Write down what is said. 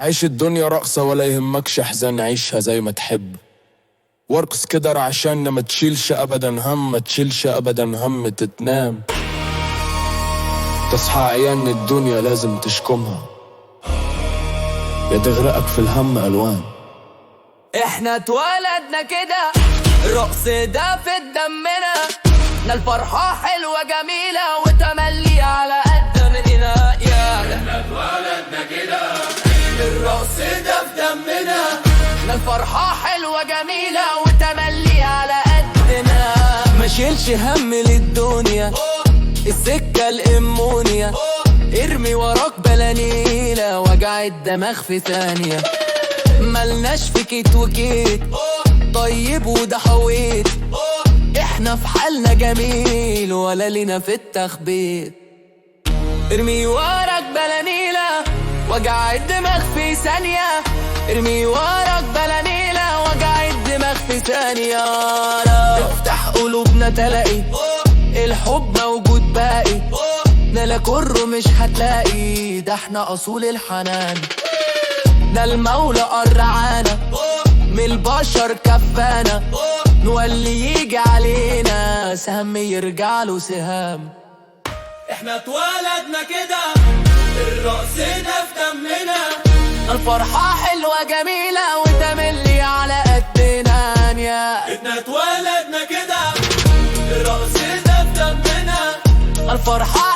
عيش الدنيا رقصة ولا يهمكش احزان، عيشها زي ما تحب. وارقص كده عشان ما تشيلش ابدا هم، ما تشيلش ابدا هم. تتنام تصحى عيان الدنيا لازم تشكمها، يا تغرقك في الهم الوان. احنا اتولدنا كده، الرقص ده في دمنا، احنا الفرحة حلوة جميلة وتملي على قد مننا. يا احنا اتولدنا كده، الرقص ده في دمنا، احنا الفرحة حلوة جميلة وتملي على قدنا. ما شيلش هم للدنيا، السكة الامونيا، ارمي وراك بلانيلة وجع الدماغ في ثانية. ملناش في كيت وكيت، طيب وده حويت، احنا في حالنا جميل ولا لينا في التخبيط. ارمي وراك بلانيلة وجع الدماغ في ثانية، ارمي وراك بلانيلة وجع الدماغ في ثانية. افتح قلوبنا تلاقي الحب موجود باقي، لا كره مش هتلاقي، ده احنا اصول الحنان. ده المولى قرعانا من البشر كفانا، نولي يجي علينا سهم يرجع له سهام. احنا اتولدنا كده، الرقص ده في دمنا، الفرحة حلوة جميلة وتملي على قدنا. يا احنا اتولدنا كده، الرقص ده في دمنا، الفرحة